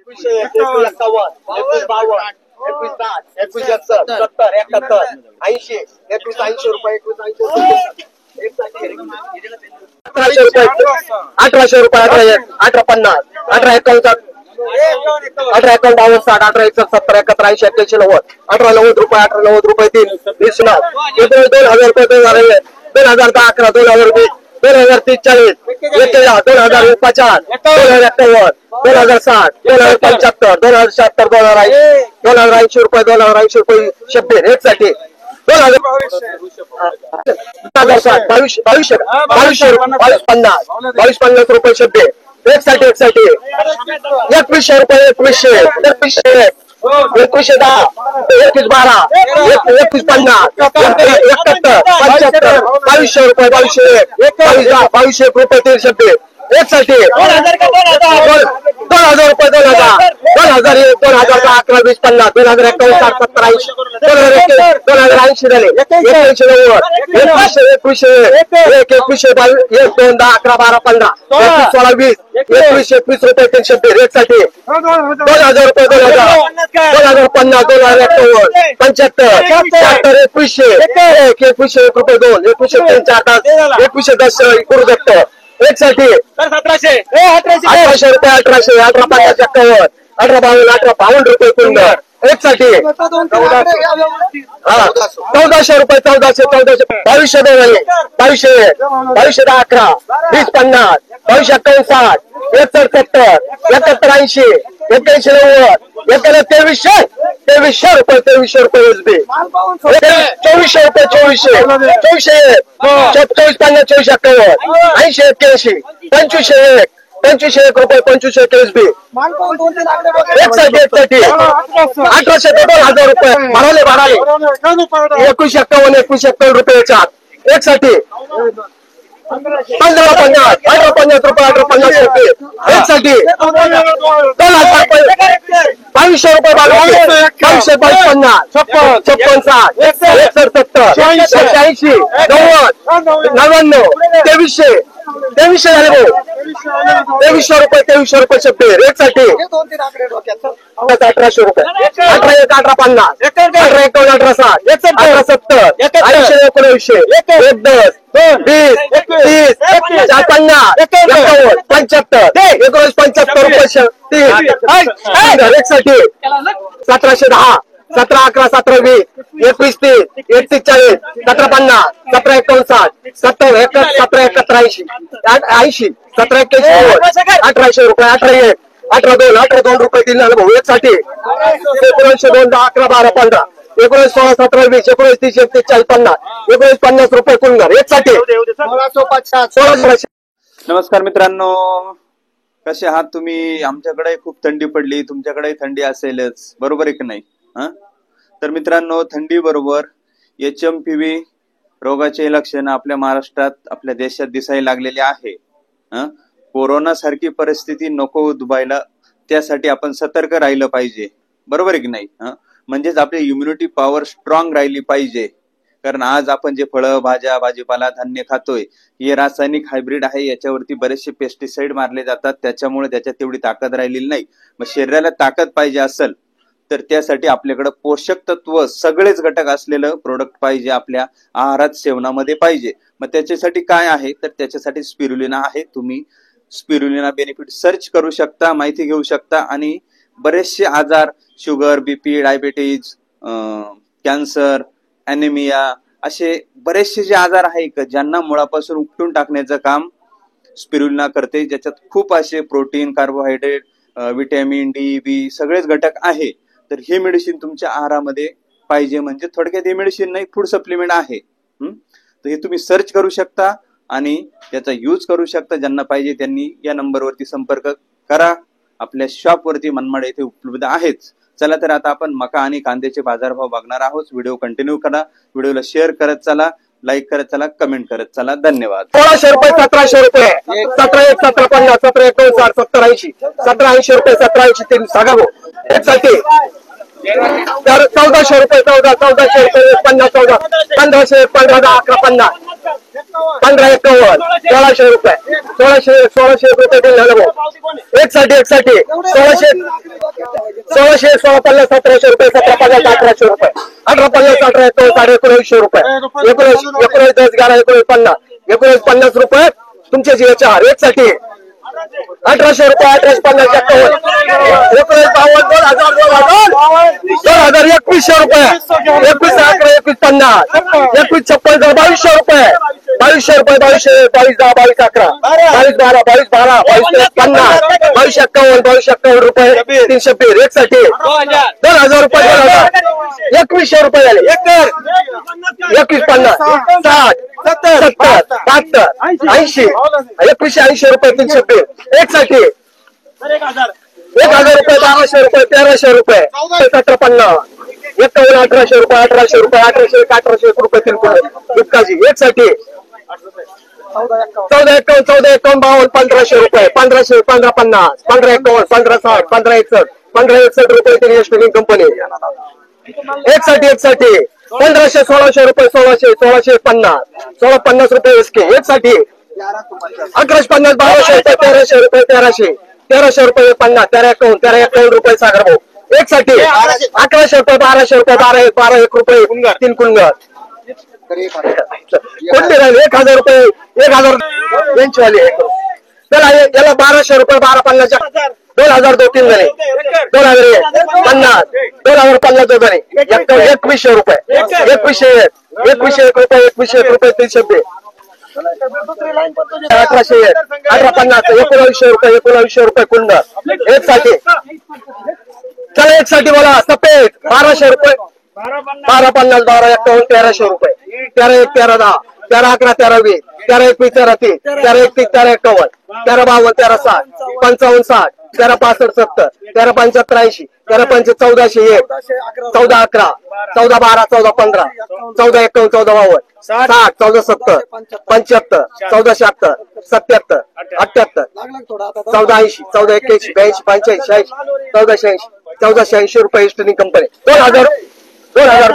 ₹1850 1850 1851 1851 60 1861 70 71 80 90 1890 ₹3 20,000 रुपये 2010 11 2020 2030 40 2050 2051 2060 2075 2077 2080 रुपये 2080 रुपये शब्बीर एक साठी 2250 रुपये शब्बीर एक साठी 2100 रुपये 2100 2110 2112 2150 71 75 2200 रुपये 2200 रुपये 3 शब्बीर एक साठी 2000 रुपये 2000 2010 11 20 50 2051 60 70 80 2080 झाले 81 21 21 2 10 11 12 15 16 20 21 रुपये 3 शब्बीर एक साठी 2000 रुपये 2050 2051 75 21 रुपये 2 21 3 4 21 10 करू शकतो एक साठी 1800 रुपये 18 50 51 1852 रुपये कुंदर एक साठी 1400 रुपये 2200 2200 2200 11 20 50 22 51 60 71 70 80 81 90 2300 रुपये एसबी 2400 रुपये 24 50 24 51 80 81 25 रुपये 25 एसबी एक साठी 1800 ते 2000 रुपये भराले 21 51 रुपये एक साठी 1550 रुपये 1850 रुपये एक साठी 2200 रुपये 2200 52 56 60 90 2300 झाले भाऊ 2300 रुपये शब्बीर एक साठी 1800 रुपये 18 50 18 51 18 60 18 70 80 19 20 30 50 75 रुपये एक साठी 1710 17 11 17 20 21 30 31 40 17 50 17 59 70 17 71 80 17 21 1800 रुपये 18 2 रुपये 3 झाले भाऊ एक साठी 1900 2 10 11 12 15 19 16 17 20 19 30 31 40 50 19 50 रुपये कुंदर एक साठी 1650. नमस्कार मित्रांनो, कसे आहात तुम्ही? आमच्याकडे खूप थंडी पडली, तुमच्याकडे थंडी असेलच, बरोबर आहे की नाही? तर मित्रांनो, थंडी बरोबर HMPV रोगाचे लक्षण आपल्या महाराष्ट्रात, आपल्या देशात दिसायला लागलेले आहे. कोरोना सारखी परिस्थिती नको उद्भवायला, त्यासाठी आपण सतर्क राहिलं पाहिजे, बरोबर आहे की नाही? म्हणजेच आपली इम्युनिटी पॉवर स्ट्रॉंग राहिली पाहिजे. कारण आज आपण जे फळं, भाज्या, भाजीपाला, धान्य खातोय हे रासायनिक हायब्रिड आहे. याच्यावरती बरेचसे पेस्टिसाइड मारले जातात, त्याच्यामुळे त्याच्यात तेवढी ताकद राहिलेली नाही. मग शरीराला ताकद पाहिजे असेल तर त्यासाठी आपल्याकडे पोषक तत्व सगळेच घटक असलेलं प्रोडक्ट पाहिजे, आपल्या आहारात सेवनामध्ये पाहिजे. मग त्याच्यासाठी काय आहे तर त्याच्यासाठी स्पिरुलिना आहे. तुम्ही स्पिरुलिना बेनिफिट सर्च करू शकता, माहिती घेऊ शकता आणि बरेचसे आजार, sugar, BP, diabetes, cancer, anaemia, असे बरेचसे जे आजार आहे ज्यांना मुळापासून उपटून टाकण्याचं काम स्पिरुलिना करते, ज्याच्यात खूप असे प्रोटीन, कार्बोहायड्रेट, विटॅमिन डी, बी सगळेच घटक आहे. तर हे मेडिसिन तुमच्या आहारामध्ये पाहिजे. म्हणजे थोडक्यात हे मेडिसिन नाही, फूड सप्लिमेंट आहे. तर हे तुम्ही सर्च करू शकता आणि त्याचा यूज करू शकता. ज्यांना पाहिजे त्यांनी या नंबरवरती संपर्क करा. आपल्या शॉपवरती मनमाड येथे उपलब्ध आहेच. चला तर आता आपण मका आणि कांद्याचे बाजारभाव बघणार आहोत. व्हिडिओ कंटिन्यू करा, व्हिडिओला शेअर करत चला, लाईक करत चला, कमेंट करत चला. धन्यवाद. 1600 रुपये 1700 रुपये 17 1 17 50 17 1 60 70 80 17 80 रुपये 17 80 3 सांगा भाऊ एकसाठी. तर 1400 रुपये 1400 रुपये 50 14 1500 15 11 50 15 51 1600 रुपये 1600 रुपये झालं भाऊ एकसाठी 1600 1600 1650 1700 रुपये 1750 1800 रुपये 1850 18 1900 रुपये 19 10 11 19 50 50 रुपये तुमचे जे चार एक साठी 1800 रुपये 1850 19 52 2000 2100 रुपये 21 11 21 50 21 56 2200 रुपये 2200 रुपये 22 22 10 22 11 22 12 22 12 22 50 22 51 रुपये 320 एक साठी 2000 रुपये 2100 रुपये झाले 21 50 60 70 72 80 2180 रुपये 320 एक साठी 1000 रुपये 1200 रुपये 1300 रुपये 1750 51 1800 रुपये 1800 रुपये 1800 रुपये 3 गुटकाजी एक साठी 14 51 52 1500 रुपये 1500 1550 15 51 15 60 15 61 रुपये तरी स्टेलिंग कंपनी एक साठी 1500 1600 रुपये 1650 1650 रुपये एसके एक साठी 1150 1200 रुपये 1300 रुपये 1300 रुपये 50 13 51 रुपये सागर भाऊ एक साठी 1100 रुपये 1200 रुपये 12 1 रुपये 3 कुंगर कोणते राहिले 1000 रुपये 1000 बेंच वाले चला याला 1200 रुपये 1250 2000 2 3 झाले 2050 2050 2 झाले 2100 रुपये 2100 रुपये 21 रुपये 320 1800 1850 1900 रुपये 1900 रुपये कुंड एक साठी चला एक साठी बोला सफेद 1200 रुपये 1250 12 51 1300 रुपये 13 1 13 10 13 11 13 20 13 21 13 30 13 31 13 51 13 52 13 60 55 60 13 65 70 13 75 80 13 पंच 1401 14 11 14 12 14 15 14 51 14 52 60 14 70 75 14 76 77 78 14 80 14 81 82 85 86 14 80 रुपये स्टेलिंग कंपनी 2000 2000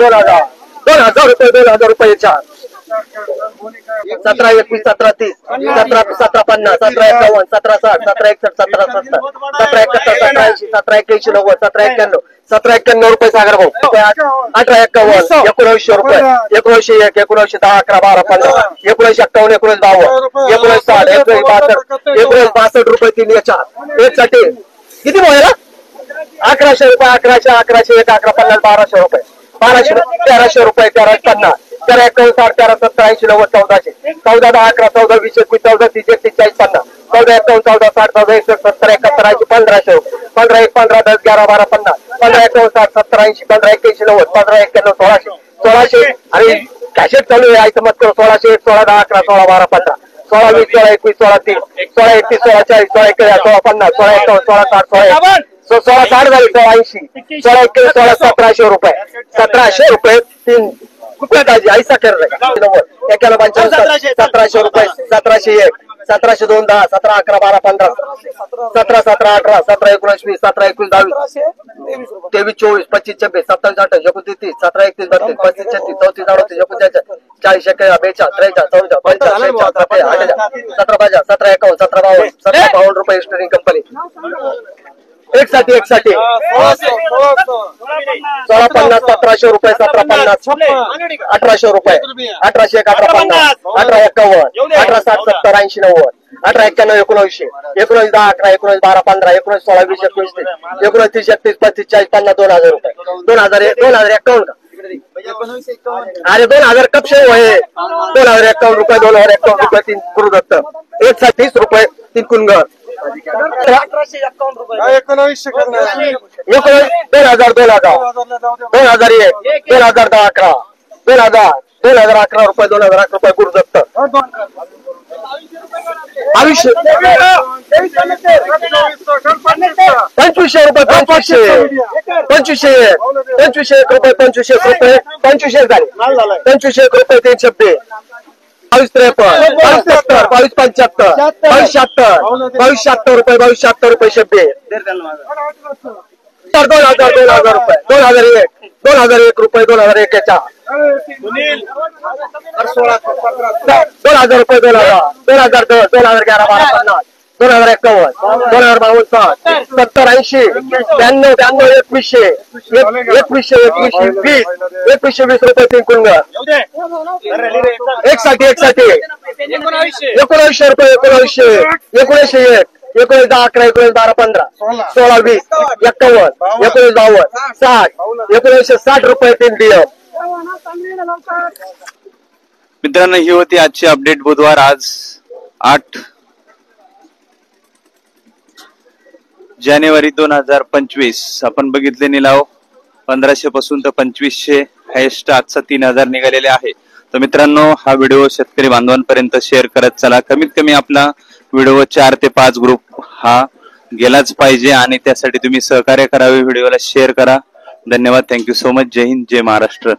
रुपये 4 17 21 17 30 17 17 50 17 51 17 60 17 61 17 70 17 71 17 80 17 81 90 17 91 रुपये सागर भाऊ 18 51 1900 रुपये 1901 19 10 11 12 15 19 51 19 52 19 60 19 62 रुपये 3 या 4 एक साठी किती बोलायला 1100 रुपये 1100 1100 1 11 50 1200 रुपये 1300 रुपये 1350 13 51 60 13 70 80 90 1400 14 10 11 14 20 21 14 30 41 40 50 14 51 14 60 14 61 70 71 80 1500 15 1 15 10 11 12 50 15 51 60 70 80 15 81 90 15 91 1600 अरे कॅशेट चालू आहे आयचं मत करू 1600 16 10 11 16 12 15 16 20 16 21 16 30 16 31 16 40 16 51 16 50 16 51 16 60 16 60 झाली 16 80 16 21 16 1700 रुपये 1700 रुपये 3 गुटकाजी ऐसा कर रहे 1700 रुपये 1701 17 2 10 17 11 12 15 17 17 18 17 19 20 17 21 22 23 24 25 26 27 28 29 17 31 32 35 36 34 38 39 40 41 42 43 44 17 17 51 17 52 रुपये स्टेलिंग कंपनी एक साठी 1650 1700 रुपये 1750 1800 रुपये 1800 1850 18 51 18 60 70 80 90 18 91 19 19 10 11 19 12 15 19 16 20 21 29 31 35 40 50 2000 रुपये 2051 अरे 2000 कब से हुए 2051 रुपये 2051 रुपये 3 गुरुदत्त एक साठी 30 रुपये 3 कुंगर 1900 2000 2001 2010 11 2011 रुपये 2011 रुपये गुरुदत्त 2200 2500 रुपये 2500 रुपये 2500 रुपये 2500 झाले 2500 रुपये 320 22 53 22 70 22 75 22 76 22 70 रुपये 22 70 रुपये 2000 रुपये 2001 रुपये 2001 2000 2000 रुपये 2010 2011 12 50 2051 2052 70 80 92 2100 2100 2120 रुपये 3 कुंगर एक साठी 1900 रुपये 1900 1901 19 10 11 19 12 15 16 20 51 19 52 60 1960 रुपये 3 DM. मित्रांनो ही होती आजची अपडेट. बुधवार आज 8 जानेवारी 2025. आपण बघितले निलाव 1500 पासून तर 2500, हायेस्ट आजचा 3000 निघालेले आहे. तर मित्रांनो हा व्हिडिओ शेतकरी बांधवांपर्यंत शेअर करत चला. कमीत कमी आपला व्हिडिओ 4 ते 5 ग्रुप हा गेलाच पाहिजे आणि त्यासाठी तुम्ही सहकार्य करावे. व्हिडिओला शेअर करा. धन्यवाद. Thank you so much. जय हिंद, जय महाराष्ट्र.